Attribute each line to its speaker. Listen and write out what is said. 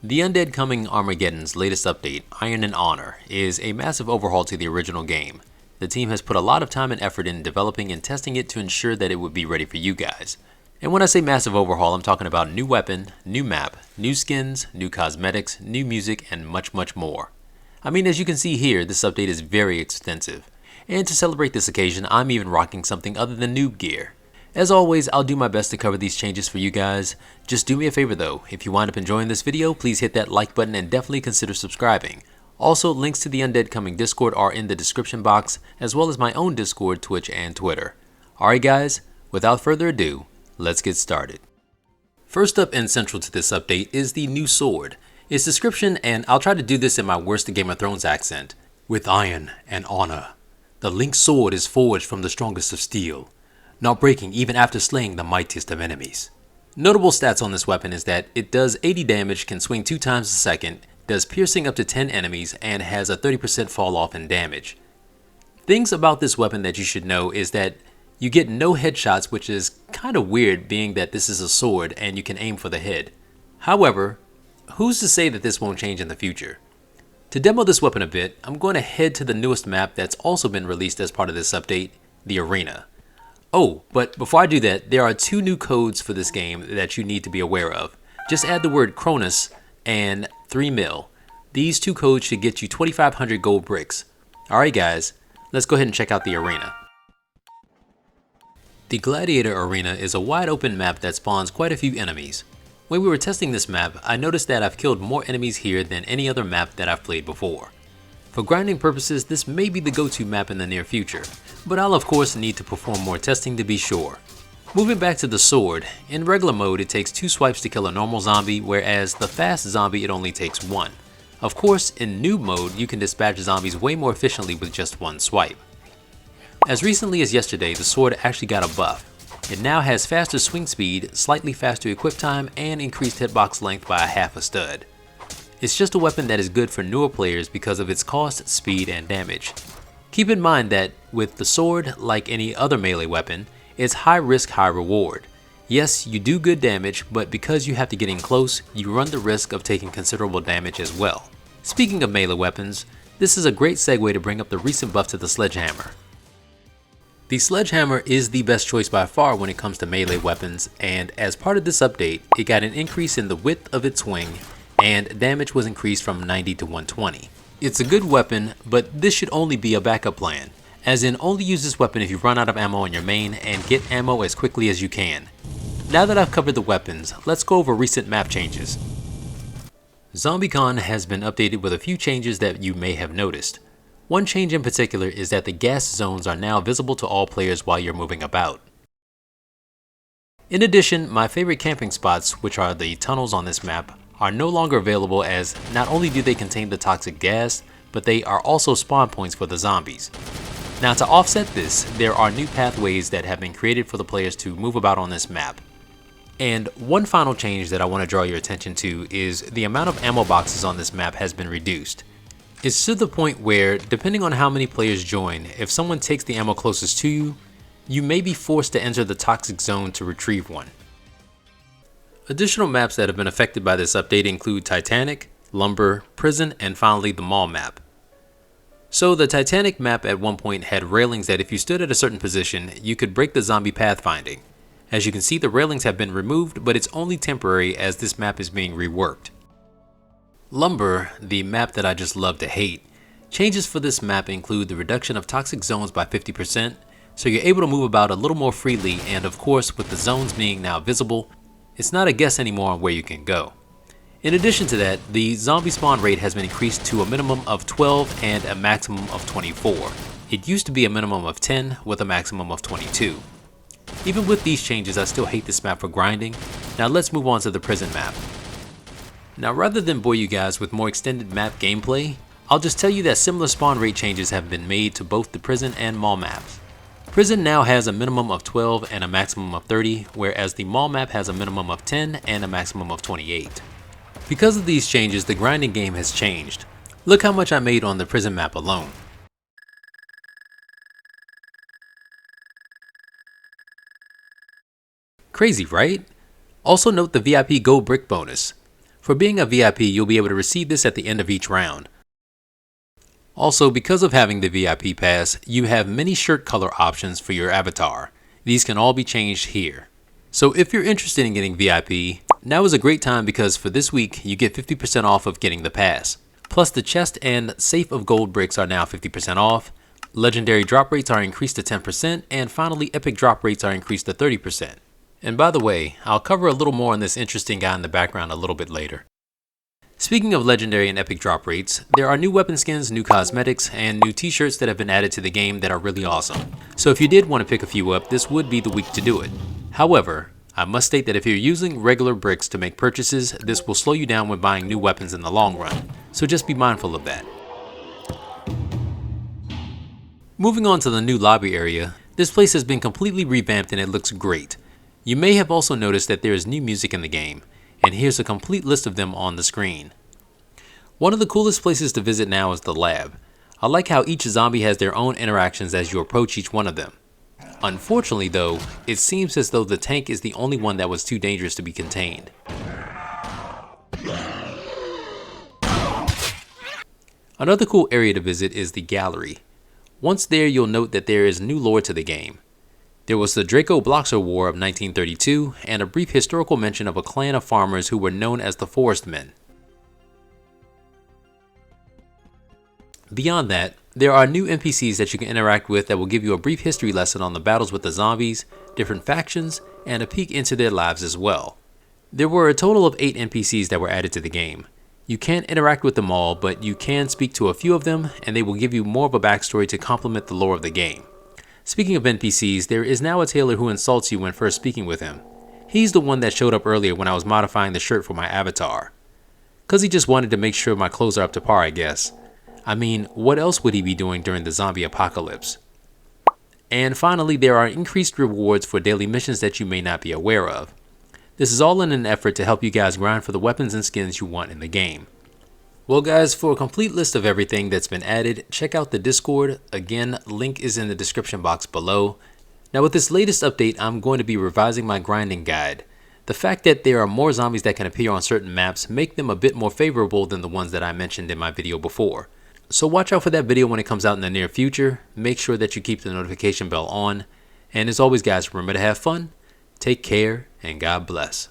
Speaker 1: The Undead Coming Armageddon's latest update, Iron and Honor, is a massive overhaul to the original game. The team has put a lot of time and effort in developing and testing it to ensure that it would be ready for you guys. And when I say massive overhaul, I'm talking about new weapon, new map, new skins, new cosmetics, new music, and much more. I mean, as you can see here, this update is very extensive. And to celebrate this occasion, I'm even rocking something other than noob gear. As always, I'll do my best to cover these changes for you guys. Just do me a favor though, if you wind up enjoying this video, please hit that like button and definitely consider subscribing. Also, links to the Undead Coming Discord are in the description box, as well as my own Discord, Twitch, and Twitter. Alright guys, without further ado, let's get started. First up and central to this update is the new sword. Its description, and I'll try to do this in my worst Game of Thrones accent. With iron and honor, the linked sword is forged from the strongest of steel, not breaking even after slaying the mightiest of enemies. Notable stats on this weapon is that it does 80 damage, can swing 2 times a second, does piercing up to 10 enemies, and has a 30% fall off in damage. Things about this weapon that you should know is that you get no headshots, which is kind of weird being that this is a sword and you can aim for the head. However, who's to say that this won't change in the future? To demo this weapon a bit, I'm going to head to the newest map that's also been released as part of this update, the Arena. Oh, but before I do that, there are 2 new codes for this game that you need to be aware of. Just add the word Cronus and 3 mil. These 2 codes should get you 2,500 gold bricks. Alright guys, let's go ahead and check out the arena. The Gladiator Arena is a wide open map that spawns quite a few enemies. When we were testing this map, I noticed that I've killed more enemies here than any other map that I've played before. For grinding purposes, this may be the go-to map in the near future, but I'll of course need to perform more testing to be sure. Moving back to the sword, in regular mode it takes 2 swipes to kill a normal zombie, whereas the fast zombie it only takes 1. Of course, in noob mode you can dispatch zombies way more efficiently with just 1 swipe. As recently as yesterday, the sword actually got a buff. It now has faster swing speed, slightly faster equip time, and increased hitbox length by a half a stud. It's just a weapon that is good for newer players because of its cost, speed, and damage. Keep in mind that with the sword, like any other melee weapon, it's high risk, high reward. Yes, you do good damage, but because you have to get in close, you run the risk of taking considerable damage as well. Speaking of melee weapons, this is a great segue to bring up the recent buff to the Sledgehammer. The Sledgehammer is the best choice by far when it comes to melee weapons, and as part of this update, it got an increase in the width of its swing, and damage was increased from 90 to 120. It's a good weapon, but this should only be a backup plan, as in only use this weapon if you run out of ammo on your main and get ammo as quickly as you can. Now that I've covered the weapons, let's go over recent map changes. Zombiecon has been updated with a few changes that you may have noticed. One change in particular is that the gas zones are now visible to all players while you're moving about. In addition, my favorite camping spots, which are the tunnels on this map, are no longer available, as not only do they contain the toxic gas, but they are also spawn points for the zombies. Now to offset this, there are new pathways that have been created for the players to move about on this map. And one final change that I want to draw your attention to is the amount of ammo boxes on this map has been reduced. It's to the point where, depending on how many players join, if someone takes the ammo closest to you, you may be forced to enter the toxic zone to retrieve one. Additional maps that have been affected by this update include Titanic, Lumber, Prison, and finally the Mall map. So the Titanic map at one point had railings that if you stood at a certain position, you could break the zombie pathfinding. As you can see, the railings have been removed, but it's only temporary as this map is being reworked. Lumber, the map that I just love to hate, changes for this map include the reduction of toxic zones by 50%, so you're able to move about a little more freely, and of course with the zones being now visible, it's not a guess anymore on where you can go. In addition to that, the zombie spawn rate has been increased to a minimum of 12 and a maximum of 24. It used to be a minimum of 10 with a maximum of 22. Even with these changes, I still hate this map for grinding. Now let's move on to the prison map. Now rather than bore you guys with more extended map gameplay, I'll just tell you that similar spawn rate changes have been made to both the prison and mall maps. Prison now has a minimum of 12 and a maximum of 30, whereas the mall map has a minimum of 10 and a maximum of 28. Because of these changes, the grinding game has changed. Look how much I made on the prison map alone. Crazy, right? Also note the VIP Gold Brick bonus. For being a VIP, you'll be able to receive this at the end of each round. Also, because of having the VIP pass, you have many shirt color options for your avatar. These can all be changed here. So if you're interested in getting VIP, now is a great time because for this week, you get 50% off of getting the pass. Plus the chest and safe of gold bricks are now 50% off. Legendary drop rates are increased to 10%, and finally epic drop rates are increased to 30%. And by the way, I'll cover a little more on this interesting guy in the background a little bit later. Speaking of legendary and epic drop rates, there are new weapon skins, new cosmetics, and new t-shirts that have been added to the game that are really awesome. So if you did want to pick a few up, this would be the week to do it. However, I must state that if you're using regular bricks to make purchases, this will slow you down when buying new weapons in the long run. So just be mindful of that. Moving on to the new lobby area, this place has been completely revamped and it looks great. You may have also noticed that there is new music in the game, and here's a complete list of them on the screen. One of the coolest places to visit now is the lab. I like how each zombie has their own interactions as you approach each one of them. Unfortunately though, it seems as though the tank is the only one that was too dangerous to be contained. Another cool area to visit is the gallery. Once there, you'll note that there is new lore to the game. There was the Draco-Bloxer War of 1932 and a brief historical mention of a clan of farmers who were known as the Forest Men. Beyond that, there are new NPCs that you can interact with that will give you a brief history lesson on the battles with the zombies, different factions, and a peek into their lives as well. There were a total of 8 NPCs that were added to the game. You can't interact with them all, but you can speak to a few of them, and they will give you more of a backstory to complement the lore of the game. Speaking of NPCs, there is now a tailor who insults you when first speaking with him. He's the one that showed up earlier when I was modifying the shirt for my avatar. Cause he just wanted to make sure my clothes are up to par, I guess. I mean, what else would he be doing during the zombie apocalypse? And finally, there are increased rewards for daily missions that you may not be aware of. This is all in an effort to help you guys grind for the weapons and skins you want in the game. Well guys, for a complete list of everything that's been added, check out the Discord. Again, link is in the description box below. Now with this latest update, I'm going to be revising my grinding guide. The fact that there are more zombies that can appear on certain maps make them a bit more favorable than the ones that I mentioned in my video before. So watch out for that video when it comes out in the near future. Make sure that you keep the notification bell on. And as always guys, remember to have fun, take care, and God bless.